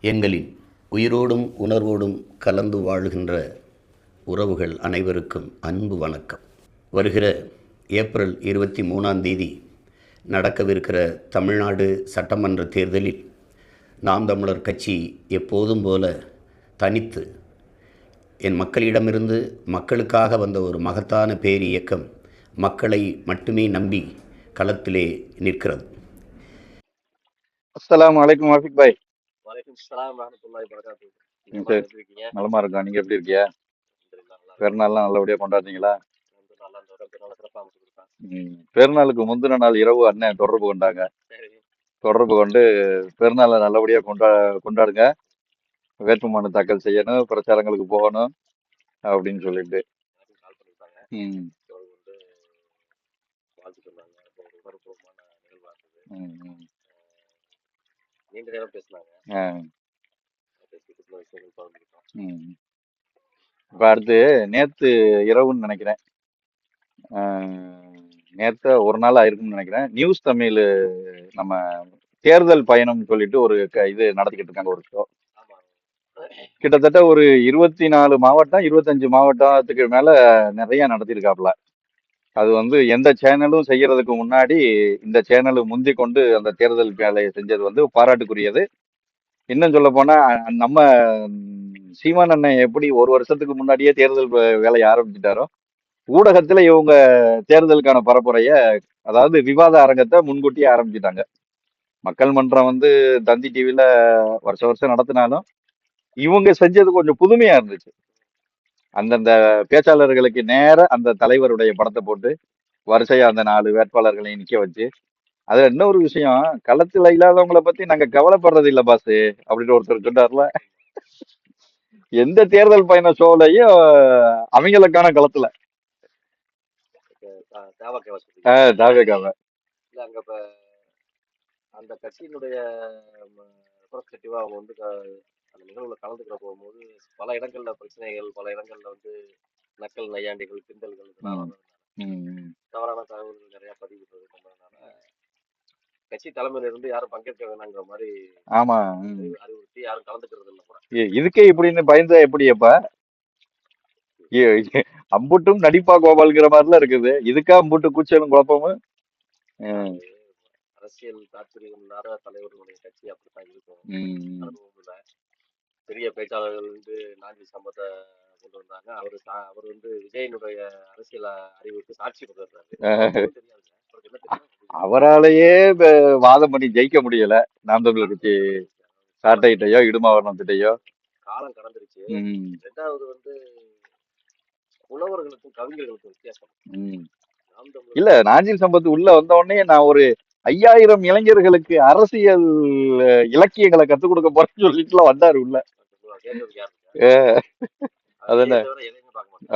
எங்களின் உயிரோடும் உணர்வோடும் கலந்து வாழுகின்ற உறவுகள் அனைவருக்கும் அன்பு வணக்கம். வருகிற ஏப்ரல் 23 நடக்கவிருக்கிற தமிழ்நாடு சட்டமன்ற தேர்தலில் நாம் தமிழர் கட்சி எப்போதும் போல தனித்து என் மக்களிடமிருந்து மக்களுக்காக வந்த ஒரு மகத்தான பேர் இயக்கம் மக்களை மட்டுமே நம்பி களத்திலே நிற்கிறது. அஸ்ஸலாமு அலைக்கும் ஆஃபிக் பாய். வலைக்கும் ஸலாம் வரஹ்மத்துல்லாஹி வபரகாத்துஹு. சரி, எப்படி இருக்கீங்க? நலமா இருக்கா? நீங்க எப்படி இருக்கீங்க? நல்லா பெருநாள்லாம் நல்லபடியா கொண்டாடுறீங்களா? நல்லா நல்லா சிறப்பாக கொடுத்தான். பெருநாளுக்கு முந்தின நாள் இரவு அண்ணன் தொடர்பு கொண்டாங்க. சரி, தொடர்பு கொண்டு பெருநாளை நல்லபடியா கொண்டாடுங்க, வேட்புமனு தாக்கல் செய்யணும், பிரச்சாரங்களுக்கு போகணும் அப்படின்னு சொல்லிட்டு எனக்கு கால் பண்ணியிருந்தாங்க. ம் அவங்க வந்து வாழ்த்து சொன்னாங்க. ரொம்ப ஒரு உணர்வுபூர்வமான நிகழ்வாக இருந்தது. ம் ம் நீண்ட நேரம் பேசினாங்க. ஆ, பேசிட்டு சில விஷயங்கள் பகிர்ந்துக்கிட்டோம். ம். இப்ப அடுத்து நேத்து இரவுன்னு நினைக்கிறேன், நேத்து ஒரு நாள் ஆயிருக்கும்னு நினைக்கிறேன், நியூஸ் தமிழ் நம்ம தேர்தல் பயணம்னு சொல்லிட்டு ஒரு இது நடத்திக்கிட்டு இருக்காங்க, ஒரு ஷோ. ஆமாம், கிட்டத்தட்ட ஒரு 24 மாவட்டம் 25 மாவட்டத்துக்கு மேல நிறைய நடத்தியிருக்காப்புல. அது வந்து எந்த சேனலும் செய்யறதுக்கு முன்னாடி இந்த சேனல் முந்தி கொண்டு அந்த தேர்தல் வேலையை செஞ்சது வந்து பாராட்டுக்குரியது. இன்னும் சொல்ல போனா நம்ம சீமான் அண்ணன் எப்படி ஒரு வருஷத்துக்கு முன்னாடியே தேர்தல் வேலையை ஆரம்பிச்சிட்டாரோ, ஊடகத்துல இவங்க தேர்தலுக்கான பரப்புரைய, அதாவது விவாத அரங்கத்தை முன்கூட்டியே ஆரம்பிச்சிட்டாங்க. மக்கள் மன்றம் வந்து தந்தி டிவில வருஷம் வருஷம் நடத்தினாலும் இவங்க செஞ்சது கொஞ்சம் புதுமையா இருந்துச்சு. அந்தந்த பேச்சாளர்களுக்கு நேர அந்த தலைவருடைய படத்தை போட்டு வரிசையா அந்த 4 வேட்பாளர்களையும் நிக்க வச்சு, அதுல இன்னொரு விஷயம், களத்துல இல்லாதவங்களை பத்தி நாங்க கவலைப்படுறது இல்ல பாஸ் அப்படின்னு ஒருத்தர் சொன்னார்ல. எந்த தேர்தல் பயண ஷோலையும் அவங்களுக்கான களத்துல தேவக்கை தாவேகாவ இல்லை அங்கே இப்போ அந்த கட்சியினுடைய ரெப்ரஸன்டேட்டிவாக அவங்க வந்து அந்த நிகழ்வுல கலந்துக்கிற போகும்போது பல இடங்கள்ல பிரச்சனைகள், பல இடங்கள்ல வந்து நக்கல் நையாண்டிகள், கிண்டல்கள் இதெல்லாம் வர்றதுனால தவறான தகவல்கள் நிறைய பதிவு பண்ணதுனால கட்சி தலைமையில இருந்து யாரும் பங்கேற்க வேணாங்கிற மாதிரி ஆமா அறிவுறுத்தி யாரும் கலந்துக்கிறது இல்லை கூட. இதுக்கே இப்படின்னு பயந்தா எப்படி? அப்ப அம்புட்டும் நடிப்பா கோபால்ங்கிற மாதிரிலாம் இருக்குது, இதுக்கா அம்புட்டு கூச்சலும் குழப்பமும்? அரசியல் தாற்பயம் இல்லாத தலைவர்களுடைய கட்சி அப்படித்தான் இருக்கும். அனுபவம் இல்லை. பெரிய பேச்சாளர்கள் வந்து நாஞ்சி சம்பத்தை கொண்டு வந்தாங்க. அவர் வந்து விஜயனுடைய அரசியல் அறிவுக்கு சாட்சி கொடுத்தாரு. அவராலேயே வாதம் பண்ணி ஜெயிக்க முடியல நாம் தமிழர் கட்சி சாட்டையிட்டையோ இடுமாவரணத்திட்டையோ. காலம் கடந்துருச்சு. ரெண்டாவது வந்து புலவர்களுக்கும் கவிஞர்களுக்கும் வித்தியாசம். இல்ல, நாஞ்சில் சம்பத் உள்ள வந்த உடனே நான் ஒரு 5000 இளைஞர்களுக்கு அரசியல் இலக்கியங்களை கத்துக் கொடுக்க போறேன்னு சொல்லிட்டுலாம் வந்தாரு உள்ள. அதானே,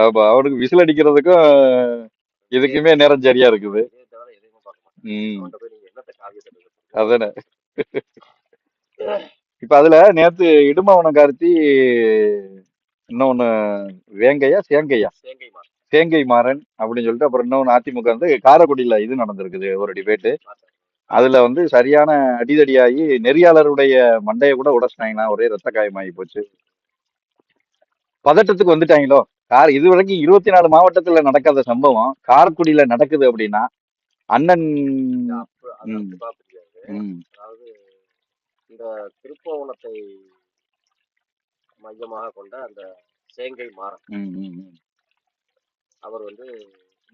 ஆமா, அவனுக்கு விசில் அடிக்கிறதுக்கும் இதுக்குமே நேரம் சரியா இருக்குது. அதானே. இப்ப அதுல நேத்து இடுமாவனம் கார்த்தி, இன்னொன்னு வேங்கையா சேங்கை மாறன் அப்படின்னு சொல்லிட்டு, அப்புறம் இன்னொன்னு அதிமுக வந்து காரைக்குடியில இது நடந்திருக்குது ஒரு டிபேட்டு. அதுல வந்து சரியான அடிதடியாகி நெறியாளருடைய மண்டையை கூட உடைச்சிட்டாங்கன்னா, ஒரே ரத்த காயமாகி போச்சு. பதட்டத்துக்கு வந்துட்டாங்களோ. இது வரைக்கும் 24 மாவட்டத்துல நடக்காத சம்பவம் காரைக்குடியில நடக்குது அப்படின்னா அண்ணன் அதாவது இந்த திருப்போணத்தை மையமாக கொண்ட அந்த சேங்கை மாறன் அவர் வந்து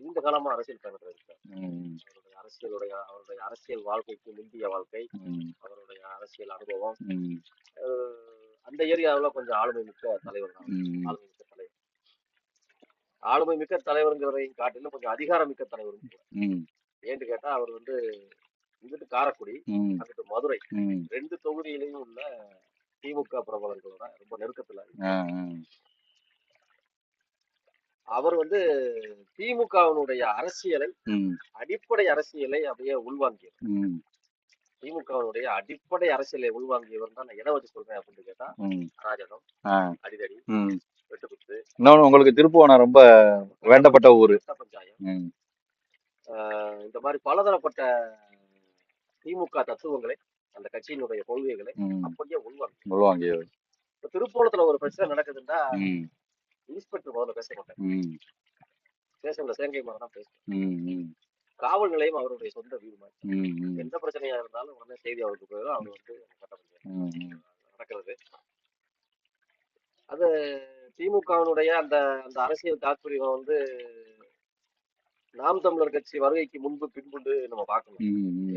நீண்ட காலமா அரசியல் பயணத்தில் இருக்கார். அவருடைய அரசியல் வாழ்க்கைக்கு முந்தைய வாழ்க்கை, அவருடைய அரசியல் அனுபவம், அந்த ஏரியாவில் கொஞ்சம் ஆளுமை மிக்க தலைவர் தான். ஆளுமை மிக்க தலைவருங்கிறதையும் காட்டிலும் கொஞ்சம் அதிகாரம் மிக்க தலைவர். ஏன்னு கேட்டா அவர் வந்து இங்கிட்டு காரைக்குடி, அங்கிட்டு மதுரை, 2 தொகுதியிலையும் உள்ள திமுக பிரபலங்களோட ரொம்ப நெருக்கத்துல. அவர் வந்து திமுகவினுடைய அரசியலை, அடிப்படை அரசியலை அப்படியே உள்வாங்கியவர். திமுகவினுடைய அடிப்படை அரசியலை உள்வாங்கியவர் தான். நான் எதை வச்சு சொல்றேன் அப்படின்னு கேட்டா, அராஜகம், அடிதடி, வெட்டுக்குத்து. இன்னொன்னு, உங்களுக்கு திருப்புவனம் ரொம்ப வேண்டப்பட்ட ஊரு, பஞ்சாயம், இந்த மாதிரி பலதரப்பட்ட திமுக தத்துவங்களை, அந்த கட்சியினுடைய கொள்கைகளை அப்படியே உள்வாங்க. உள்வாங்கியது. இப்ப திருப்போணத்துல ஒரு பிரச்சனை நடக்குதுன்னா ம் இன்ஸ்பெக்டர் முதல்ல பேச மாட்டாங்க. ம் ஸ்டேஷன்ல சேங்கை மரம் தான் பேசுவாங்க. ம் ம் காவல் நிலையம் அவருடைய சொந்த வீடு மாதிரி. ம் ம் எந்த பிரச்சனையா இருந்தாலும் உடனே செய்தி அவருக்கு போயிடும். அவர் வந்து சட்டம் ம் நடக்கிறது. அது திமுகவினுடைய அந்த அந்த அரசியல் தாற்பயம் வந்து நாம் தமிழர் கட்சி வருகைக்கு முன்பு பின்புண்டு நம்ம பார்க்கணும்.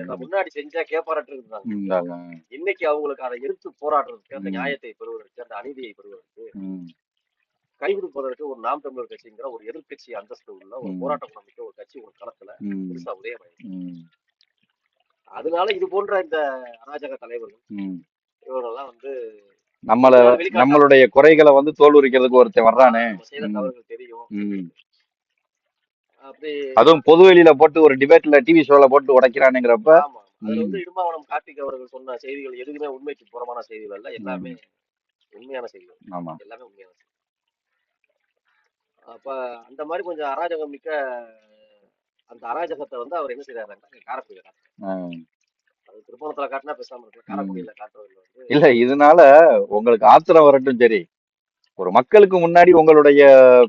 ஏன்னா ம் முன்னாடி செஞ்சா கேப்பாரட்டு இருந்தாங்க. ம் இன்னைக்கு அவங்களுக்கு அதை எதிர்த்து போராடுறதுக்கு, அந்த ம். நியாயத்தை பெறுவதற்கு, அந்த அநீதியை பெறுவதற்கு, ம் கை கொடுப்பதற்கு ஒரு நாம் தமிழர் கட்சிங்கிற ஒரு எதிர்க்கட்சி அந்தஸ்து உள்ள ஒரு ம். போராட்ட குணமிக்க ஒரு கட்சி ஒரு களத்துல ம் பெருசா உதயமாயிருக்கு. ம் அதனால இது போன்ற இந்த அராஜக தலைவர்கள் ம். இவரெல்லாம் வந்து நம்மள வெளிக்காட்டாம நம்மளுடைய குறைகளை வந்து தோல் உரிக்கிறதுக்கு ஒருத்தன் வர்றானே. நம்ம செய்த ம் தவறுகள் தெரியும். ம். அப்படி அதுவும் பொது வெளியில போட்டு ஒரு டிபேட்ல டிவி ஷோல போட்டு உடைக்கிறானுங்கிறப்ப. ஆமா. அதுல ம் வந்து இடும்பாவனம் கார்த்திக் அவர்கள் சொன்ன செய்திகள் எதுவுமே உண்மைக்கு புறமான செய்திகள் அல்ல. எல்லாமே ம். உண்மையான செய்திகள். ஆமா. எல்லாமே உண்மையான செய்திகள். அப்ப அந்த மாதிரி கொஞ்சம் அராஜகம் மிக்க அந்த அராஜகத்தை வந்து அவர் என்ன செய்யறாருன்னா காரைக்குடியில காட்டுறாரு. ஆ. அது திருப்பணத்துல காட்டினா பேசாம இருக்கலாம். ம். காரைக்குடியில காட்டுறதுல வந்து இல்ல இதனால உங்களுக்கு ஆத்திரம் வரட்டும் சரி. ஒரு மக்களுக்கு முன்னாடி உங்களுடைய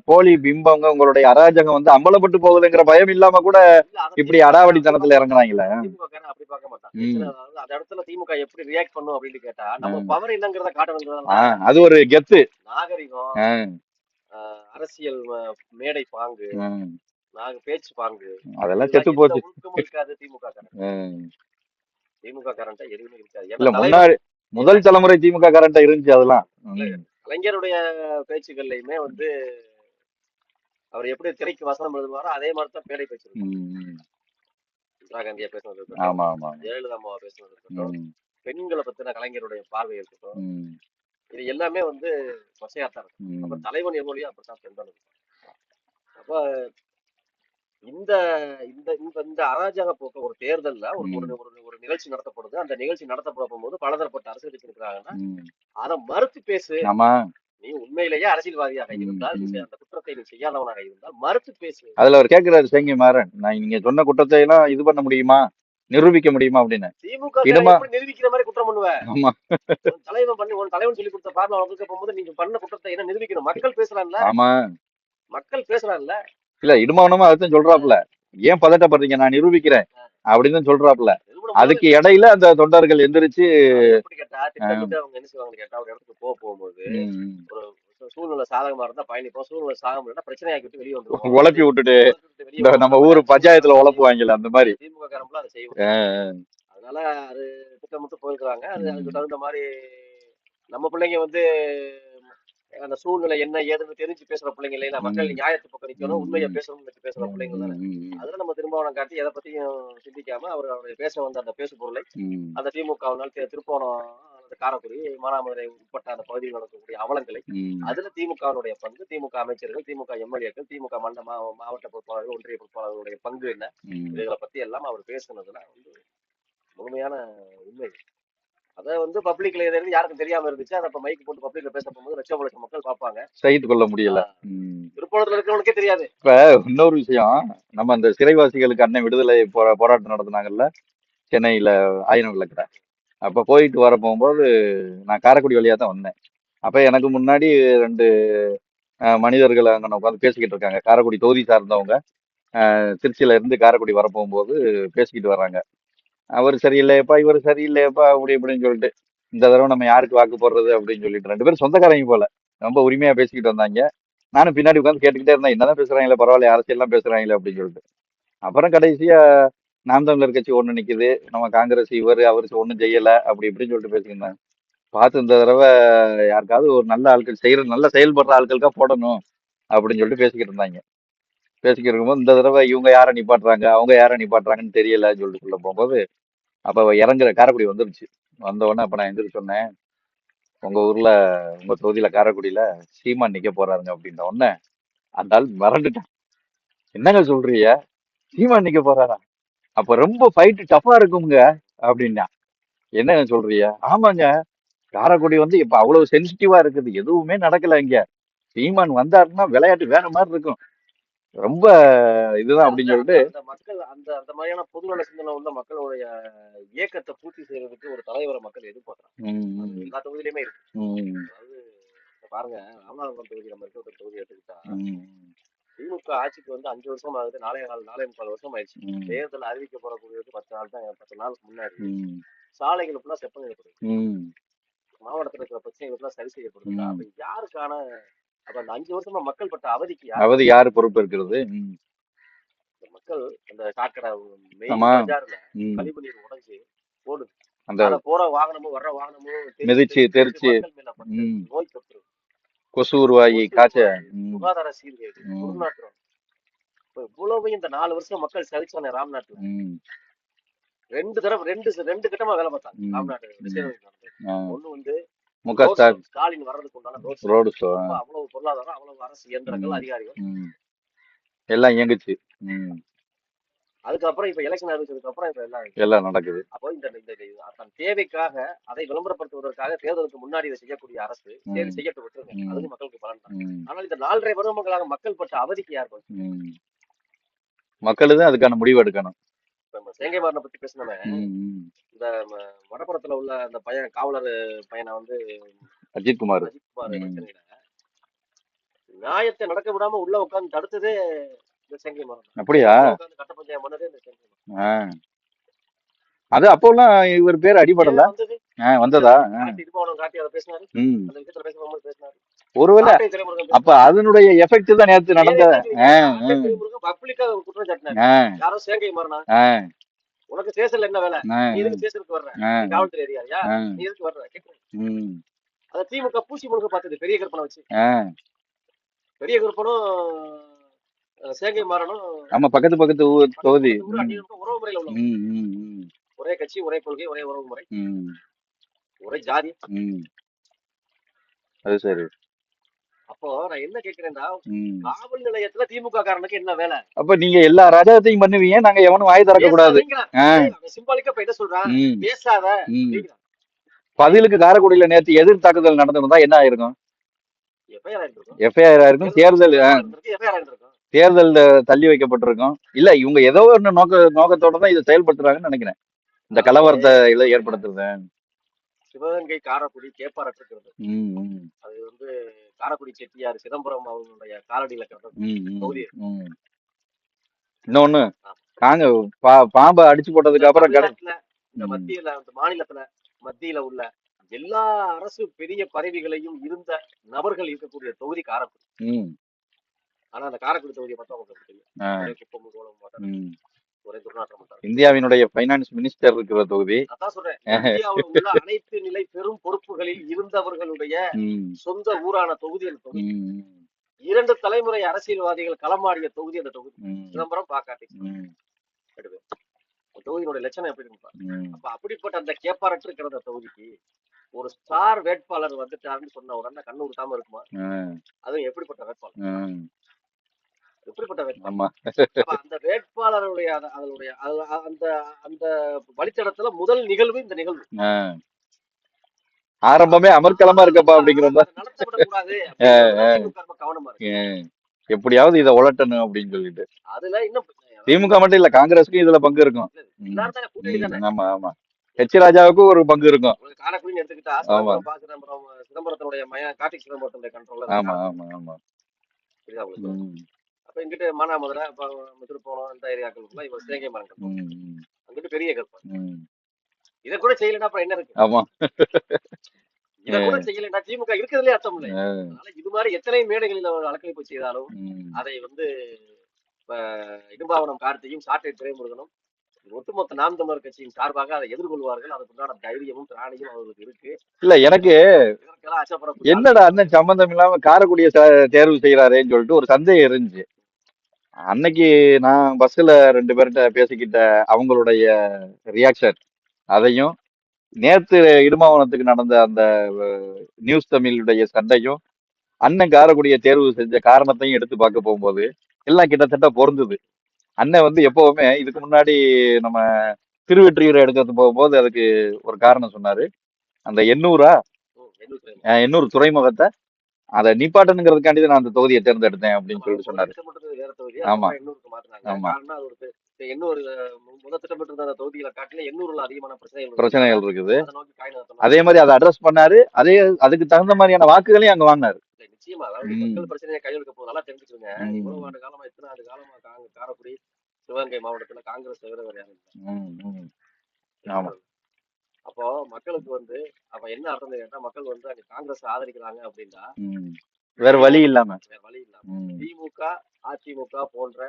போலி பிம்பங்க உங்களுடைய அராஜகம் வந்து அம்பலப்பட்டு போகுதுங்கிற பயம் இல்லாம கூட இல்ல அதை இப்படி திமுக அப்படி அடாவடித்தனத்துல பார்க்க இறங்குறாங்களே. திமுக அப்படி பார்க்க மாட்டான். ம் அதாவது அந்த இடத்துல திமுக எப்படி ரியாக்ட் பண்ணும் அப்படின்னு கேட்டா ஆ. நம்ம பவர் இல்லைங்கிறத ஆ, காட்டணுங்கிறதா அது ஒரு கெத்து. நாகரிகம், ஆ, அரசியல் மேடை பாங்கு, ஆ. பேச்சு பாங்கு, அதெல்லாம் இதெல்லாம் செத்து எந்த போச்சு. ஒழுக்கமும் இருக்காது திமுக காரன். ஆ. திமுக காரன்ட்ட எதுவுமே இருக்காது. இல்ல ஏன்னா தலைவர் முன்னாடி முதல் தலைமுறை திமுக கரண்டா இருந்துச்சு அதெல்லாம். ம் கலைஞருடைய பேச்சுகள்லையுமே வந்து அவர் எப்படி திரைக்கு வசனம் எழுதுவாரோ அதே மாதிரி தான் பேடை பேச்சு இருக்கும். ம். இந்திரா காந்தியா பேசுனது இருக்கட்டும், ஆமா ஆமா. ஜெயலலிதா அம்மாவா பேசுனது இருக்கட்டும், ம் பெண்களை பத்தின கலைஞருடைய பார்வை இருக்கட்டும், ம் இது எல்லாமே வந்து கொச்சையாத்தான் இருக்கும். அப்ப ம் தலைவன் எவ்வளியோ அப்படித்தான் பெண்கள். அப்ப இந்த இந்த இந்த இந்த அராஜக போக்க ஒரு தேர்தல்ல ஒரு ஒரு ம் ஒரு ஒரு நிகழ்ச்சி நடத்தப்படுது. அந்த நிகழ்ச்சி நடத்தப்படும் போது பலதரப்பட்ட அரசியல் கட்சி இருக்கிறாங்கன்னா ம். அதை மறுத்து பேசு. ஆமா. நீ உண்மையிலேயே அரசியல்வாதியாக ம் இருந்தால், நீ ம். அந்த குற்றத்தை நீ செய்யாதவனாக இருந்தால் மறுத்து பேசு. அதுல அவர் கேக்குறாரு சேங்கி மாறன், நான் நீங்க சொன்ன குற்றத்தை எல்லாம் இது பண்ண முடியுமா, நிரூபிக்க முடியுமா அப்படின்னு. திமுக காரன் இடமா. எப்படி நிரூபிக்கிற மாதிரி குற்றம் பண்ணுவ? ஆமா. உன் தலைவன் சொல்லி கொடுத்த பார்வை வளர்க்க போகும்போது நீங்க பண்ண குற்றத்தை என்ன நிரூபிக்கணும்? மக்கள் பேசுறான்ல, ஆமா. மக்கள் பேசுறான்ல. இல்ல இடுமானமா அதான் சொல்றாப்புல, ஏன் பதட்டப்படுறீங்க நான் நிரூபிக்கிறேன் அப்படின்னு தான் சொல்றாப்புல. நிரூபணம் போது அதுக்கு இடையில அந்த தொண்டர்கள் எந்திரிச்சு. எப்படி கேட்டா திட்டமிட்டு அவங்க என்ன செய்வாங்கன்னு கேட்டா ஒரு இடத்துக்கு போகும்போது ம், ஒரு சூழ்நிலை சாதகமா இருந்தா பயணிப்போம், சூழ்நிலை சாதகம் இருந்தா பிரச்சனையாக்கி விட்டு வெளியே வந்துருவோம். உழப்பி விட்டுட்டு வெளியே இந்த நம்ம ஊரு பஞ்சாயத்துல உழப்புவாங்கல்ல அந்த மாதிரி. திமுக காரம்பல அதை செய்வோம். ஆ, அதனால அது திட்டமிட்டு போயிருக்கிறாங்க. அது அதுக்கு ம், தகுந்த மாதிரி நம்ம பிள்ளைங்க வந்து அந்த சூழ்நிலை என்ன ஏதுன்னு தெரிஞ்சு பேசுற பிள்ளைங்க இல்லையா? மக்கள் ம், நியாயத்தை பக்கம் நிக்கணும், உண்மையை ம், பேசணும்னு வச்சு பேசுற பிள்ளைங்க தானே. ம், அதுல நம்ம திரும்பவனம் காட்டி எதை பத்தியும் சிந்திக்காம அவருடைய பேச வந்த அந்த பேசு பொருளை ம், அந்த திமுகவினால் திருப்போணம், அந்த காரைக்குடி, மானாமதுரை உட்பட்ட அந்த பகுதியில் நடக்கக்கூடிய அவலங்களை ம், அதுல திமுகவினுடைய பங்கு, திமுக அமைச்சர்கள், திமுக எம்எல்ஏக்கள், திமுக மாவட்ட பொறுப்பாளர்கள், ஒன்றிய பொறுப்பாளர்களுடைய பங்கு என்ன, ம். இதுகளை பத்தி எல்லாம் அவர் பேசுனதுல வந்து முழுமையான உண்மை. அதை வந்து பப்ளிக்ல இருந்து யாருக்கும் தெரியாம இருந்துச்சு. அதை இப்ப மைக் போட்டு பப்ளிக்ல பேச போகும்போது லட்சம் லட்சம் மக்கள் பார்ப்பாங்க. சகித்து கொள்ள முடியல. ம். திருப்போணத்துல இருக்கிறவனுக்கே தெரியாது. இப்ப இன்னொரு விஷயம், நம்ம அந்த சிறைவாசிகளுக்கு அன்னை விடுதலை போராட்டம் நடத்தினாங்கல்ல சென்னையில ஆயிரம் விளக்குற. அப்ப போயிட்டு வர போகும்போது நான் காரைக்குடி வழியா தான் வந்தேன். அப்ப எனக்கு முன்னாடி 2 மனிதர்கள் அங்க உட்காந்து பேசிக்கிட்டு இருக்காங்க. காரைக்குடி தொகுதி சார்ந்தவங்க. திருச்சியில இருந்து காரைக்குடி வர போகும்போது பேசிக்கிட்டு வர்றாங்க. அவர் சரியில்லையப்பா, இவர் சரியில்லையப்பா, அப்படி இப்படின்னு சொல்லிட்டு, இந்த தடவை நம்ம யாருக்கு வாக்கு போடுறது அப்படின்னு சொல்லிட்டு 2 பேரும் சொந்தக்காரங்க போல ரொம்ப உரிமையா பேசிக்கிட்டு வந்தாங்க. நானும் பின்னாடி உட்காந்து கேட்டுக்கிட்டே இருந்தேன், என்னதான் பேசுறாங்களே பரவாயில்ல, அரசியல்லாம் பேசுறாங்களே அப்படின்னு சொல்லிட்டு. அப்புறம் கடைசியா நாம் தமிழர் கட்சி ஒண்ணு நிக்குது, நம்ம காங்கிரஸ் அவருக்கு ஒண்ணும் செய்யல அப்படி இப்படின்னு சொல்லிட்டு பேசியிருந்தாங்க. பார்த்து இந்த தடவை யாருக்காவது ஒரு நல்ல ஆட்கள் நல்ல செயல்படுற ஆட்களுக்கா போடணும் அப்படின்னு சொல்லிட்டு பேசிக்கிட்டு இருந்தாங்க. பேசிக்கிட்டு இருக்கும்போது இந்த தடவை இவங்க யாரை நிப்பாட்டுறாங்க, அவங்க யாரை நிப்பாட்டுறாங்கன்னு தெரியலன்னு சொல்லிட்டு சொல்ல போகும்போது, அப்ப இறங்குற காரைக்குடி வந்துருச்சு. வந்த உடனே அப்ப நான் எந்திரிச்சு சொன்னேன், உங்க ஊர்ல உங்க தொகுதியில காரைக்குடியில சீமான் நிக்க போறாருங்க அப்படின்ன உடனே அந்த ஆள் மிரண்டுட்டான். என்னங்க சொல்றீங்க, சீமான் நிக்க போறாரா, அப்ப ரொம்ப ஃபைட் டஃபா இருக்குங்க அப்படின்னா. என்னங்க சொல்றீங்க, ஆமாங்க, காரைக்குடி வந்து இப்ப அவ்வளவு சென்சிட்டிவா இருக்குது, எதுவுமே நடக்கல இங்க, சீமான் வந்தாருன்னா விளையாட்டு வேற மாதிரி இருக்கும். ரொம்ப இதுதான் அப்படின்னு அந்த சொல்லிட்டு. அந்த மக்கள் அந்த அந்த மாதிரியான பொதுநல சிந்தனை உள்ள மக்களுடைய இயக்கத்தை பூர்த்தி செய்யறதுக்கு ஒரு தலைவரை மக்கள் எதிர்பார்க்கறாங்க. அது ம், எல்லா தொகுதியிலுமே இருக்கு. ம், அதாவது இப்ப பாருங்க, ராமநாதபுரம் தொகுதி நம்ம இருக்க தொகுதி எடுத்துக்கிட்டா ம், திமுக ஆட்சிக்கு வந்து 5 வருஷம் ஆகுது, 4.5 வருஷம் ஆயிடுச்சு. ம், தேர்தல் அறிவிக்கப்படக்கூடியது 10 நாள் தான். 10 நாளுக்கு முன்னாடி ம், சாலைகள் ஃபுல்லா செப்பனிடப்படுது. ம், மாவட்டத்தில் இருக்கிற பிரச்சனைகள் எல்லாம் சரி செய்யப்படுதுல. ம். அப்ப யாருக்கான அப்ப அந்த 5 வருஷமா மக்கள் பட்ட அவதிக்கு யார் அவது யாரு பொறுப்பு இருக்கிறது? இந்த மக்கள் அந்த சாக்கடை மெயின் ஆமா. பஜார்ல ம். கழிவு நீர் உடைஞ்சு போடுது. அந்த அத போற வாகனமும் வர்ற வாகனமும் மிதிச்சு தெரிச்சு மக்கள் மேல பட்டு ம். நோய் தொற்று, கொசு உருவாகி கொசு காய்ச்ச. உருவாகி, ம், சுகாதார சீர்கேடு, ம், துர்நாற்றம். இப்ப இவ்வளவையும் இந்த 4 வருஷம் மக்கள் சகிச்சானே ராம்நாட்ல. ம், 2 கட்டமா வேலை பார்த்தாங்க ம், ராம்நாடு ம். டிசைன். ஆ. ஒண்ணு வந்து முக ஸ்டாலின் ஸ்டாலின் வர்றதுக்கு உண்டான ரோட் ரோடு ஷோ. அப்ப அவ்வளவு பொருளாதாரம், அவ்வளவு அரசு இயந்திரங்கள், அதிகாரிகள். எல்லாம் இயங்குச்சு. ம். அதுக்கப்புறம் இப்ப எலெக்ஷன் அறிவிச்சதுக்கு அப்புறம் இப்ப எல்லாம் எல்லாம் நடக்குது. அப்போ இந்த இந்த தன் தேவைக்காக அதை விளம்பரப்படுத்துவதற்காக தேர்தலுக்கு முன்னாடி இதை செய்யக்கூடிய அரசு சரி ம். செய்யட்டு விட்டுருங்க, ம். அதுக்கு மக்களுக்கு பலன் தான். ம், ஆனால் இந்த 4.5 வருடங்களாக மக்கள் பட்ட அவதிக்கு யார் பலன்? ம். மக்கள் தான் அதுக்கான முடிவு எடுக்கணும். இப்ப நம்ம சேங்கைமாறனை பத்தி பேசினவன் ம், ம். இந்த வடப்புறத்துல உள்ள அந்த பையன் காவலர் பையனை வந்து அஜித்குமார். அஜித்குமார் ம். பிரச்சனையில நியாயத்தை நடக்க விடாம உள்ள உட்கார்ந்து தடுத்ததே இந்த சேங்கைமாறன். அப்படியா? உட்கார்ந்து கட்ட பஞ்சாயம் பண்ணதே இந்த சேங்கைமாறன். ஆ. அது அப்போல்லாம் இவர் பேர் அடிபடல. வந்தது வந்ததா? காட்டி திருமாவளவன் காட்டி அதை பேசினாரு. ம். அந்த விஷயத்துல பேசும்போது பேசினாரு. ஒருவேளை கார்த்திகை துரைமுருகன் அப்ப அதனுடைய எஃபெக்ட் தான் நேத்து நடந்த. பப்ளிக்கா குற்றம் சாட்டினாரு. ஆ, யாரோ சேங்கை மாறினா, ஆ, உனக்கு ஸ்டேஷன்ல என்ன வேலை? ஆ, நீ எதுக்கு ஸ்டேஷனுக்கு வர்ற? ஆ, நீ காவல்துறை அதிகாரியா? ஆ. நீ எதுக்கு வர்ற? கேட்கிறேன். ம். அத திமுக பூசி முழுக்க பார்த்தது பெரிய கற்பனை வச்சு. ஆ. பெரிய கற்பனும் சேங்கை மாறனும் ஆமா, பக்கத்து பக்கத்து தொகுதி. உறவு முறையில உள்ளவங்க. ம், ம், ம், ஒரே கட்சி, ஒரே கொள்கை, ஒரே உறவு முறை, ம், ஒரே ஜாதி. ம். அது சரி. அப்போ நான் என்ன கேட்கிறேன்னா, ம். காவல் நிலையத்துல திமுக காரனுக்கு என்ன வேலை? அப்ப நீங்க எல்லா ராஜாத்தையும் பண்ணுவீங்க, நாங்க எவனும் வாய் திறக்க கூடாது. சிம்பாலிக்கா இப்ப என்ன சொல்றான்? ம், பேசாத ம். அப்படிங்கிறான். பதிலுக்கு காரைக்குடியில நேத்து எதிர் தாக்குதல் நடந்திருந்தா என்ன ஆயிருக்கும்? FIR ஆயிருக்கும். எஃப்ஐஆர் ஆயிருக்கும். தேர்தல் FIR ஆயிருக்கும். தேர்தல் தள்ளி வைக்கப்பட்டிருக்கும். இல்ல, இவங்க ஏதோ ஒரு நோக்கத்தோட தான் இதை செயல்படுத்துறாங்கன்னு நினைக்கிறேன். இந்த கலவரத்தை ஏற்படுத்துறது. சிவகங்கை, காரைக்குடி கேப்பாரற்று இருக்கிறது. ம், ம், அது வந்து காரைக்குடி செட்டியார் சிதம்பரம் அவங்களுடைய காலடியில கிடந்தது ம், ம், தொகுதி. ம். இன்னொன்னு பாம்பை அடிச்சு போட்டதுக்கு அப்புறம் தமிழ்நாட்டுல, இந்த ம். மத்தியில இந்த மாநிலத்துல மத்தியில உள்ள எல்லா அரசு பெரிய பதவிகளையும் இருந்த நபர்கள் இருக்கக்கூடிய தொகுதி காரைக்குடி. ம். ஆனா அந்த காரைக்குடி தொகுதியை மட்டும் அவங்களுக்கு தெரியும். ஆ. ஒரே குப்பமும் கோலமும் மாட்டாங்க, ம். ஒரே துர்நாற்றம் மாட்டாங்க. இந்தியாவினுடைய பைனான்ஸ் மினிஸ்டர் இருக்கிற தொகுதி. அதான் சொல்றேன், இந்தியாவுல உள்ள அனைத்து நிலை பெரும் பொறுப்புகளில் இருந்தவர்களுடைய ம், சொந்த ஊரான தொகுதி அந்த தொகுதி. ம், 2 தலைமுறை அரசியல்வாதிகள் களமாடிய தொகுதி அந்த தொகுதி. ம், சிதம்பரம், பாக்காட்டி ம், தொகுதியினுடைய லட்சணம் எப்படி இருக்கும்? ம். அப்ப அப்படிப்பட்ட அந்த கேப்பாரற்று இருக்கிற அந்த தொகுதிக்கு ஒரு ஸ்டார் வேட்பாளர் வந்துட்டாருன்னு சொன்ன உடனே கண்ணு ஊத்தாம இருக்குமா? ஆ, அதுவும் எப்படிப்பட்ட வேட்பாளர்? ஆ. எப்படிப்பட்ட வேட்பாளர்? ஆமா. அப்ப அந்த வேட்பாளருடைய அதனுடைய அந்த அந்த வழித்தடத்துல முதல் நிகழ்வு இந்த நிகழ்வு. ஆ. ஆரம்பமே அமர்க்கலமா இருக்கப்பா அப்படிங்கிறப்ப நடத்தப்படக்கூடாது. கவனமா இருக்கு. எப்படியாவது இதை உலட்டணும் அப்படின்னு சொல்லிட்டு. அதுல இன்னும் திமுக மட்டும் இல்ல, காங்கிரஸுக்கும் இதுல பங்கு இருக்கும். எல்லாரும் தானே கூட்டணி தானே. ஆமா, ஆமா. ஹெச் ராஜாவுக்கும் ஒரு பங்கு இருக்கும். காரைக்குடின்னு எடுத்துக்கிட்டா ஆமா. சிதம்பரத்தினுடைய மயன் கார்த்திக் சிதம்பரத்தினுடைய கண்ட்ரோல். ஆமா, ஆமா, ஆமா. புரியுதா உங்களுக்கு? ம், அப்ப இங்கிட்டு மானாமதுரை, திருப்போணம், இந்த ஏரியாக்களுக்குள்ள இவர் சேங்கை மரம், ம், அங்கிட்டு பெரிய கற்பனை. ம். இதை கூட செய்யலன்னா அப்புறம் என்ன இருக்கு? ஆமா. இதை கூட செய்யலன்னா திமுக இருக்கிறதுலே அர்த்தம் இல்லை. ஆ, அதனால இது மாதிரி எத்தனை மேடைகளில் அவர் அலக்கழிப்பு செய்தாலும் ம். அதை வந்து இப்ப இடும்பாவனம் கார்த்தியும் சாட்டை துரைமுருகனும் ஒட்டுமொத்த நாம் தமிழர் கட்சியின் சார்பாக அதை எதிர்கொள்வார்கள். அதுக்குண்டான தைரியமும் திராணியும் அவர்களுக்கு இருக்கு. இல்ல, எனக்கு இதற்கெல்லாம் அச்சப்படக்கூடிய என்னடா அண்ணன் சம்பந்தம் இல்லாம காரைக்குடிய தேர்வு செய்யறாரேன்னு சொல்லிட்டு ஒரு சந்தேகம் இருந்துச்சு. அன்னைக்கு நான் பஸ்ல 2 பேர்கிட்ட பேசிக்கிட்ட அவங்களுடைய ரியாக்ஷன், அதையும் நேத்து இடுமாவனத்துக்கு நடந்த அந்த நியூஸ் தமிழுடைய சண்டையும் அண்ணன் காரைக்குடிய தேர்வு செஞ்ச காரணத்தையும் எடுத்து பார்க்க போகும்போது எல்லாம் கிட்டத்தட்ட பொருந்துது. அண்ணன் வந்து எப்பவுமே இதுக்கு முன்னாடி நம்ம திருவெற்றியூரை எடுக்கிறது போகும்போது அதுக்கு ஒரு காரணம் சொன்னாரு. அந்த எண்ணூர் துறைமுகத்தை அதை நிப்பாட்டணுங்கிறதுக்காண்டி தான் நான் அந்த தொகுதியை தேர்ந்தெடுத்தேன் அப்படின்னு சொல்லிட்டு சொன்னாரு. ஆமா எண்ணூருக்கு மாத்தினாங்க. ஆமா காரணம் அது ஒரு எண்ணூர் முதல் திட்டமிட்டு இருந்த தொகுதிகளை காட்டில எண்ணூர்ல அதிகமான பிரச்சனைகள் இருந்ததுனால பிரச்சனைகள் இருக்குது. அதை நோக்கி காய் அதே நகர்த்தணும். மாதிரி அதை அட்ரஸ் பண்ணாரு. அதுக்கு தகுந்த மாதிரியான வாக்குகளையும் அங்க வாங்கினாரு. நிச்சயமா அதாவது ம் மக்கள் பிரச்சனையை கையெழுக்க போது நல்லா தெரிஞ்சுக்கோங்க. இவ்வளவு ம் ஆண்டு காலமா இத்தனை ஆண்டு காலமா காரைக்குடி சிவகங்கை மாவட்டத்துல காங்கிரஸ் தவிர வேற யாரும் இல்லை ம் ம் ஆமா இருக்கிறது. அப்போ மக்களுக்கு வந்து அப்ப என்ன அர்த்தம் கேட்டா மக்கள் வந்து அங்க காங்கிரஸ் ஆதரிக்கிறாங்க அப்படின்னா ம் வேற வழி திமுக இல்லாம. வேற வழி இல்லாம ம் திமுக அதிமுக போன்ற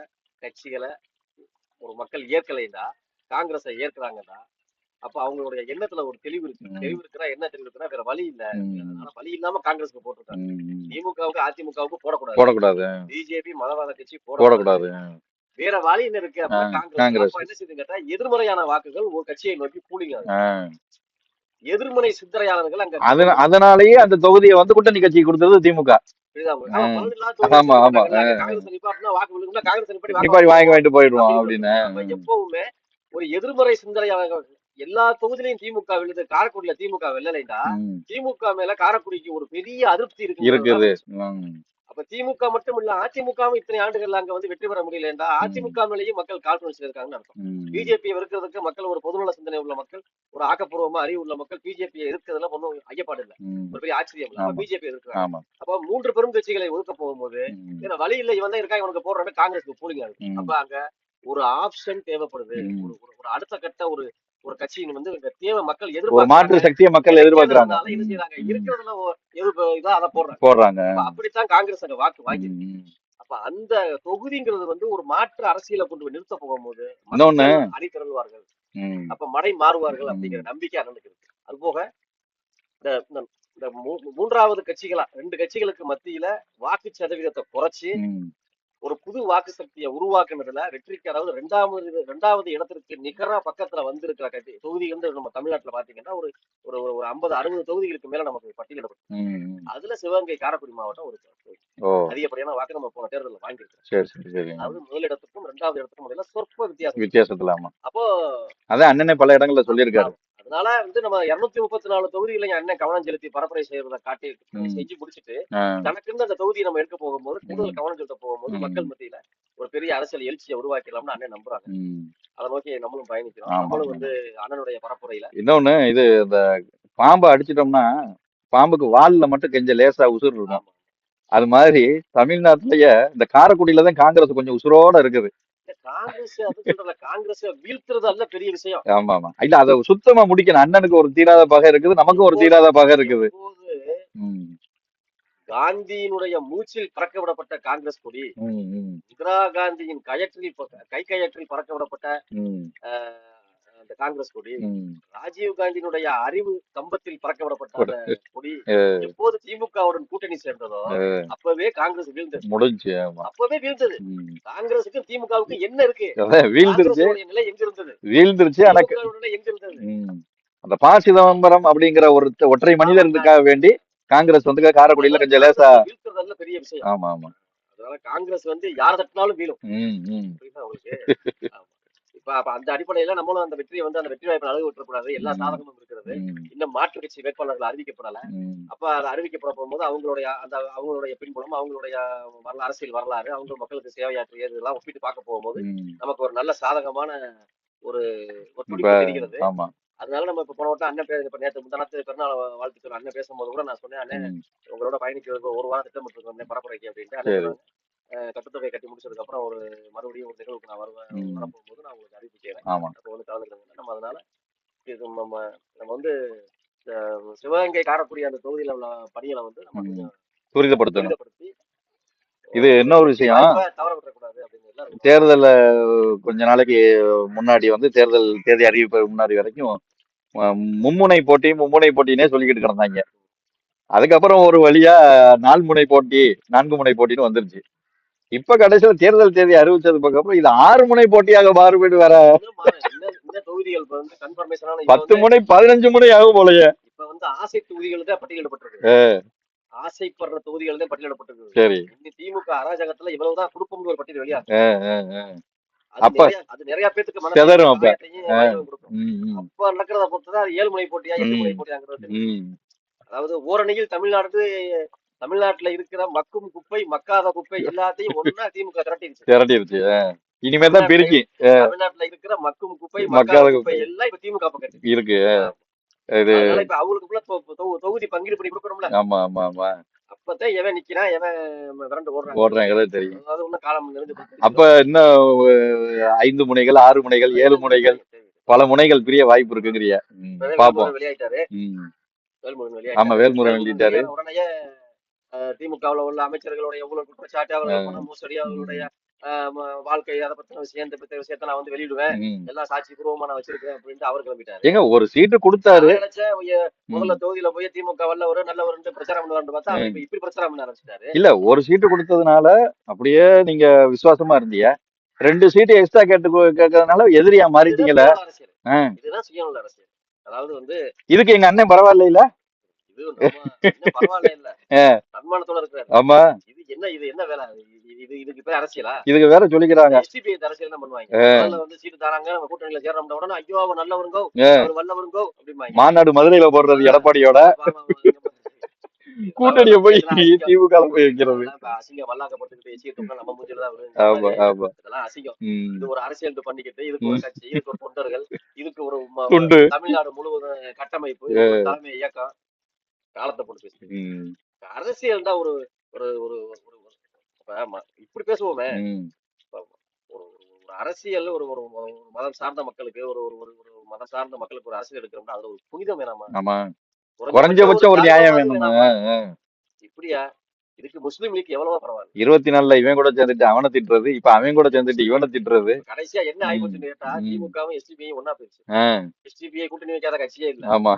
கட்சிகளை ஒரு மக்கள் ஏற்கலைன்னா காங்கிரஸை ஏற்கிறாங்கன்னா அப்ப அவங்களுடைய எண்ணத்துல ஒரு தெளிவு இருக்கு. ம் தெளிவு இருக்குன்னா என்ன தெளிவு இருக்குன்னா வேற வழி இல்ல. ம் அதனால வழி இல்லாம காங்கிரஸ்க்கு போட்டிருக்காங்க. ம் திமுகவுக்கு அதிமுகவுக்கு போடக்கூடாது. போடக்கூடாது பிஜேபி மதவாத கட்சி போடக்கூடாது. போடக்கூடாது. வேற வழி என்ன இருக்கு அப்படின்னா காங்கிரஸ். காங்கிரஸ். அப்ப என்ன செய்யுது கேட்டா எதிர்மறையான வாக்குகள் ஒரு கட்சியை நோக்கி பூலிங்க. ஆ. எதிர்மறை சிந்தனையாளர்கள் அங்க அதனாலயே அந்த தொகுதியை வந்து கூட்டணி கட்சி கொடுத்தது திமுக. புரியுதா உங்களுக்கு? ஆ. ஆமா, பலன் இல்லாத தொகுதியை ஆமா ஆமா சொல்லிட்டாங்கல்ல, அங்க காங்கிரஸ் நிப்பாட்டினா வாக்கு விழுகும்னா காங்கிரஸ் நிப்பாட்டி வாக்கு நிப்பாடி வாங்குவோம் வாங்கிட்டு போயிடுவோம் அப்படின்னு அப்படின்னு. அப்ப எப்பவுமே ஒரு எதிர்மறை சிந்தனையாளர்கள் எல்லா தொகுதியிலையும் திமுக விழுது. காரைக்குடியில திமுக வெல்லலைண்டா ம். திமுக மேல காரைக்குடிக்கு ஒரு பெரிய அதிருப்தி இருக்குது. இருக்கு. ம். அப்ப திமுக மட்டும் இல்ல அதிமுகவும் இத்தனை ஆண்டுகள் அங்க வந்து வெற்றி பெற முடியலண்டா அதிமுக மேலேயும் மக்கள் காழ்ப்புணர்ச்சி இருக்காங்கன்னு அர்த்தம். ம். பிஜேபியை வெறுக்கிறதுக்கு மக்கள் ஒரு பொதுநல சிந்தனை உள்ள மக்கள், ஒரு ஆக்கப்பூர்வமா அறிவு உள்ள மக்கள் பிஜேபியை எதிர்க்கிறதுல ஒன்றும் ஐயப்பாடு இல்லை. ம். ஒரு பெரிய ஆச்சரியம் இல்லை. அப்ப ஆமா பிஜேபி எதிர்க்கிறாங்க. ஆமா. அப்ப 3 பெரும் கட்சிகளை ஒதுக்க போகும்போது ம். வேற வழி இல்லை, இவன் தான் இருக்கா இவனுக்கு போடுறாங்க காங்கிரஸுக்கு போலிங்க இருக்கு. ம். அப்ப அங்க ஒரு ஆப்ஷன் தேவைப்படுது. ம். ஒரு ஒரு ஒரு அடுத்த கட்ட ஒரு ஒரு கட்சியின் வந்து இங்க தேவை மக்கள் ஒரு எதிர்பார்க்கறாங்க. மாற்று சக்தியை மக்கள் எதிர்பார்க்கறாங்க. கிடைக்காததுனால என்ன ம். செய்யறாங்க? ம். இருக்கிறதுல எதிர்ப்பு இதா அதை போடுறாங்க. போடுறாங்க. அப்ப அப்படித்தான் காங்கிரஸ் அங்க வாக்கு வாங்கி. ம். அப்ப அந்த தொகுதிங்கிறது வந்து ஒரு மாற்று அரசியலை கொண்டு போய் நிறுத்த போகும்போது இன்னொன்னு. மக்கள் அணி திரளுவார்கள். ம். அப்ப மடை மாறுவார்கள் ம். அப்படிங்கிற நம்பிக்கை அண்ணனுக்கு இருக்கு. அது போக இந்த இந்த- இந்த மூன்றாவது கட்சிகளா 2 கட்சிகளுக்கு மத்தியில வாக்கு சதவீதத்தை குறைச்சு ம். ஒரு புது வாக்கு சக்தியை உருவாக்குனதுல வெற்றிக்கு, அதாவது ரெண்டாவது இடத்திற்கு நிகரா பக்கத்துல வந்திருக்கிற கட்சி தொகுதி வந்து நம்ம தமிழ்நாட்டுல பாத்தீங்கன்னா ஒரு ஒரு ஒரு 50-60 தொகுதிகளுக்கு மேல நமக்கு பட்டியலிடப்படும். ம். அதுல சிவகங்கை காரைக்குடி மாவட்டம் ஒரு ஓ அதிகப்படியான வாக்கு நம்ம போன தேர்தலில் வாங்கியிருக்கோம். சரி சரி சரி. அதாவது முதலிடத்துக்கும் 2வது இடத்துக்கும் இடையில சொற்ப வித்தியாசம். வித்தியாசத்துல ஆமா. அப்போ அதான் அண்ணனே பல இடங்கள்ல சொல்லியிருக்காரு. அதனால வந்து நம்ம 234 தொகுதிகளையும் அண்ணன் கவனம் செலுத்தி பரப்புரை செய்யறதை காட்டி ம். செஞ்சு முடிச்சுட்டு ஆ. தனக்குன்னு அந்த தொகுதியை நம்ம எடுக்க போகும்போது கூடுதல் ம். கவனம் செலுத்த போகும்போது ம். மக்கள் மத்தியில ஒரு பெரிய அரசியல் எழுச்சியை உருவாக்கலாம்னு அண்ணன் நம்புறாங்க. ம். அதை நோக்கி நம்மளும் பயணிக்கிறோம். ஆமா நம்மளும் ஆமா. வந்து அண்ணனுடைய பரப்புரையில இன்னொன்னு இது இந்த பாம்பை அடிச்சிட்டோம்னா பாம்புக்கு வால்ல மட்டும் கொஞ்சம் லேசா உசுர் இருக்கும். ஆமா அது மாதிரி தமிழ்நாட்டுலயே இந்த காரைக்குடியில தான் காங்கிரஸ் கொஞ்சம் உசுரோட இருக்குது. காங்கிரஸ் அது சொல்றல காங்கிரஸ் வீழ்த்துறது அல்ல பெரிய விஷயம். ஆமா ஆமா. இல்ல அதை சுத்தமா முடிக்கணும். அண்ணனுக்கு ஒரு தீராத பகை இருக்குது, நமக்கும் ஒரு தீராத பகை இருக்குது. எப்போது ம். காந்தியினுடைய மூச்சில் பறக்க விடப்பட்ட காங்கிரஸ் கொடி, ம். ம். இந்திரா காந்தியின் கைக்கயற்றில் பறக்க விடப்பட்ட ம். அஹ், அந்த காங்கிரஸ் கொடி, ம். ராஜீவ் காந்தியினுடைய அறிவு கம்பத்தில் பறக்க விடப்பட்ட அந்த கொடி எப்போது திமுகவுடன் கூட்டணி சேர்ந்ததோ அப்பவே காங்கிரஸ் வீழ்ந்தது. முடிஞ்சு. ஆமா. அப்பவே வீழ்ந்தது. ம். காங்கிரஸுக்கு திமுகவுக்கு என்ன இருக்கு? அதான் வீழ்ந்துருச்சு. காங்கிரஸோட நிலை எங்க இருந்தது? வீழ்ந்துருச்சு. ஆனா திமுகவோட நிலை எங்க இருந்தது? ம். அந்த ப. சிதம்பரம் அப்படிங்கிற ஒரு ஒற்றை மனிதனுக்காக வேண்டி காங்கிரஸ் வந்து காரைக்குடியில கொஞ்சம் லேசா. வீழ்த்துறதுல பெரிய விஷயம். ஆமா ஆமா. அதனால காங்கிரஸ் வந்து யார் தட்டினாலும் வீழும். ம். ம். புரியுதா உங்களுக்கு? ஆமா. அப்ப அந்த அடிப்படையில நம்மளும் அந்த வெற்றியை வந்து அந்த வெற்றி வாய்ப்பை அழகு விட்டுறக்கூடாது. எல்லா ம். சாதகமும் இருக்கிறது. ம். இன்னும் மாற்று கட்சி வேட்பாளர்கள் அறிவிக்கப்படல. ம். அப்ப அது அறிவிக்கப்பட போகும்போது அவங்களுடைய பின்புலம், அவங்களுடைய அரசியல் வரலாறு, அவங்க மக்களுக்கு சேவையாற்றியது இதெல்லாம் ஒப்பிட்டு பார்க்க போகும்போது ம். நமக்கு ஒரு நல்ல சாதகமான ஒரு இப்ப துடிப்பு தெரிகிறது. ஆமா. அதனால நம்ம இப்ப போன வட்டம் அண்ணன் இப்ப நேற்று முந்தானத்து பிறநாள் வாழ்த்து சொல்ல அண்ணன் பேசும்போது கூட நான் சொன்னேன், அண்ணன் ம். உங்களோட பயணிக்கிறதுக்கு ஒரு வாரம் திட்டமிட்டு அண்ணன் பரப்புரைக்கு அப்படின்ட்டு. சரி. அண்ணன் கட்டுத்தொகை கட்டி முடிச்சதுக்கு அப்புறம் மறுபடியும் ஒரு நிகழ்வுக்கு நான் ம். வரப்போகும்போது நான் உங்களுக்கு அறிவிப்பு செய்யறேன். ஆமா. அப்போ வந்து கலந்துக்கிறேன். நம்ம அதனால இது நம்ம வந்து சிவகங்கை காரக்கூடிய அந்த தொகுதியில உள்ள பணிகளை வந்து நம்ம கொஞ்சம் துரிதப்படுத்தணும். துரிதப்படுத்தி இது இன்னொரு விஷயம். வாய்ப்பை தவற விட்டுறக்கூடாது அப்படின்னு தேர்தல் கொஞ்ச நாளைக்கு முன்னாடி வந்து தேர்தல் தேதி அறிவிப்பு முன்னாடி வரைக்கும் மும்முனை போட்டினே சொல்லிக்கிட்டு கிடந்தாங்க. அதுக்கப்புறம் ஒரு வழியா 4 முனை போட்டி 4 முனை போட்டின்னு வந்துருச்சு. இப்ப கடைசியில தேர்தல் தேதி அறிவிச்சதுக்கு அப்புறம் இது 6 முனை போட்டியாக மாறுபட்டு வர இந்த தொகுதிகள் வந்து கன்ஃபர்மேஷனான 10 முனை 15 முனை ஆகும் போலயே. இப்ப வந்து ஆசை தொகுதிகள் தான் பட்டியலிடப்பட்டிருக்கு. ஆசைப்படுற தொகுதிகள் தான் பட்டியலிடப்பட்டிருக்கு. சரி. திமுக அராஜகத்துல இவ்வளவுதான் குடும்பம்னு ஒரு பட்டியல் வெளியா அப்ப அது நிறைய பேத்துக்கு செதறும். அப்ப அப்ப நடக்கிறத பொறுத்துதான் 7 முனை போட்டியா 8 முனை போட்டியாங்கிறது. அதாவது ஓரணியில் தமிழ்நாட்டுல இருக்கிற மக்கும் குப்பை மக்காத குப்பை எல்லாத்தையும் ஒன்னா திமுக திரட்டிருச்சு. திரட்டிருச்சு. இனிமே தான் தமிழ்நாட்டுல பிரிக்கி தமிழ்நாட்டுல இருக்கிற மக்கும் குப்பை மக்காத மக்காத குப்பை குப்பை எல்லாம் இப்ப திமுக பக்கம் இருக்கு. இது அதனால இப்ப அவங்களுக்குள்ள தொகுதி பங்கீடு பண்ணி கொடுக்கணும்ல. ஆமா ஆமா ஆமா அப்பதான் எவன் நிக்கிறான் எவன் விரண்டு ஓடுறான் ஓடுறாங்கிறதே தெரியும். அதாவது இன்னும் காலம் நெருங்கி அப்ப இன்னும் 5 முனைகள் 6 முனைகள் 7 முனைகள் பல முனைகள் பிரிய வாய்ப்பு இருக்குங்கிறிய. பாப்போம். வெளியாயிட்டாரு. வேல்முருகன் ஆமா வேல்முருகன் வெளியிட்டாரு. உடனே திமுகவுல உள்ள அமைச்சர்களுடைய ஊழல் குற்றச்சாட்டு அவர்கள் பண மோசடி அவர்களுடைய வாழ்க்கை அதை பத்தின விஷயத்த நான் வந்து வெளியிடுவேன் எல்லாம் சாட்சி பூர்வமா நான் வச்சிருக்கேன் அப்படின்ட்டு அவர் கிளம்பிட்டாரு. ஏங்க ஒரு சீட்டு கொடுத்தாரு. முதல்ல தொகுதியில போய் திமுக வல்லவர் நல்லவர் பிரச்சாரம் பண்ணுவான்னு பார்த்தா இப்படி பிரச்சாரம் பண்ண ஆரம்பிச்சிட்டாரு. இல்ல ஒரு சீட்டு கொடுத்ததுனால அப்படியே நீங்க விசுவாசமா இருந்தீங்க. 2 சீட்டு எக்ஸ்ட்ரா கேட்கறதுனால எதிரியா மாறிட்டீங்கல்ல. இதுதான் சுயநல அரசியல். அதாவது வந்து இதுக்கு எங்க அண்ணன் பரவாயில்ல இல்ல பரவாயில்ல இல்ல தன்மானத்தோட இருக்கிறாரு. ஆமா இது என்ன வேலை இதுக்கு பேர் அரசியலா? இதுக்கு வேற சொல்லிக்கிறாங்க எஸ்டிபி அரசியல் தான் பண்ணுவாங்க. வந்து சீட்டு தராங்க நம்ம கூட்டணியில சேர்றோம்னா உடனே ஐயோ அவர் நல்லவருங்கோ அவர் வல்லவருங்கோ அப்படிம்பாங்க. மாநாடு மதுரையில போடுறது எடப்பாடியோட கூட்டணியை போய் திமுக போய் வைக்கிறது அசிங்கம். வல்லாக்கப்படுத்திட்டு எசியத்தோம்னா நம்ம மூஞ்சில தான் வரும். இதெல்லாம் அசிங்கம். இது ஒரு அரசியல் பண்ணிக்கிட்டு இதுக்கு ஒரு கட்சி இதுக்கு ஒரு தொண்டர்கள் இதுக்கு ஒரு தமிழ்நாடு முழுவதும் கட்டமைப்பு தலைமை இயக்கம் காலத்தை போட்டு பேசுது. அரசியல் தான் ஒரு ஒரு ஒரு இப்படி பேசுவோமே. ஒரு அரசியல் ஒரு ஒரு மதம் சார்ந்த மக்களுக்கு ஒரு ஒரு மதம் சார்ந்த மக்களுக்கு ஒரு அரசியல் எடுக்கிறோம்னா அதுல ஒரு புனிதம் வேணாமா? குறைஞ்சபட்சம் ஒரு நியாயம் வேணுமா? இப்படியா? இதுக்கு முஸ்லீம் லீக் எவ்வளவோ பரவாயில்ல. 24 இவன் கூட சேர்ந்துட்டு அவனை திட்டுறது, இப்ப அவன் கூட சேர்ந்துட்டு இவனை திட்டுறது. கடைசியா என்ன ஆயிப்போச்சுன்னு கேட்டா திமுகவும் எஸ்டிபியும் ஒன்னா போயிடுச்சு. எஸ்டிபிஐ கூட்டணி வைக்காத கட்சியே இல்ல. ஆமா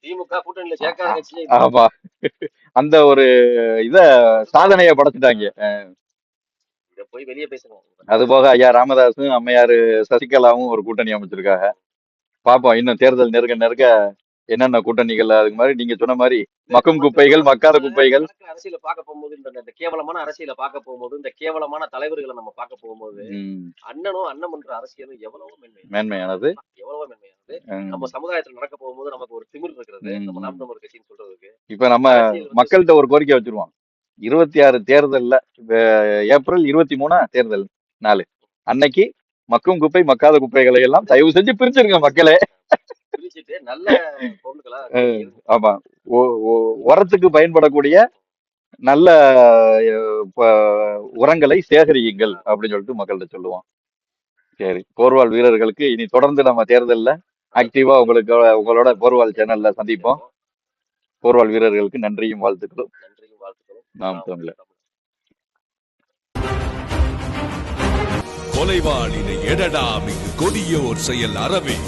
திமுக கூட்டணியில சேர்க்காத கட்சியே இல்ல. ஆமா அந்த ஒரு இத சாதனைய படைச்சிட்டாங்க. இத போய் வெளியே பேசணும். அது போக ஐயா ராமதாஸும் அம்மையாரு சசிகலாவும் ஒரு கூட்டணி அமைச்சிருக்காங்க. பாப்போம் இன்னும் தேர்தல் நெருங்க என்னென்ன கூட்டணிகள். அதுக்கு மாதிரி நீங்க சொன்ன மாதிரி மக்கும் குப்பைகள் மக்காத குப்பைகள். அரசியல பார்க்க போகும்போது இந்த கேவலமான அரசியல பார்க்க போகும்போது இந்த கேவலமான தலைவர்களை நம்ம பார்க்க போகும்போது அண்ணனும் அண்ணன் பண்ற அரசியலும் எவ்வளவோ மேன்மையானது எவ்வளவோ மேன்மையானது. நம்ம சமுதாயத்துல நடக்க போகும்போது நமக்கு ஒரு திமிர் இருக்கிறது. நம்ம நாம் தமிழர் கட்சின்னு சொல்றதுக்கு இப்ப நம்ம மக்கள்கிட்ட ஒரு கோரிக்கை வச்சிருவோம். 26 தேர்தல்ல ஏப்ரல் 23 தேர்தல் நாள் அன்னைக்கு மக்கும் குப்பை மக்காத குப்பைகளை எல்லாம் தயவு செஞ்சு பிரிச்சிருங்க மக்களே. நல்ல பொருட்களா ஆமா உரத்துக்கு பயன்படக்கூடிய நல்ல உரங்களை சேகரியுங்கள் அப்படின்னு சொல்லிட்டு மக்கள்கிட்ட சொல்லுவோம். சரி, போர்வால் வீரர்களுக்கு இனி தொடர்ந்து நம்ம தேர்தல்ல ஆக்டிவா உங்களோட போர்வால் சேனல்ல சந்திப்போம். போர்வால் வீரர்களுக்கு நன்றியும் வாழ்த்துக்களும். நாம் தமிழர். கொலைவாளினை எடடா மிகு கொடியோர் செயல் அறவே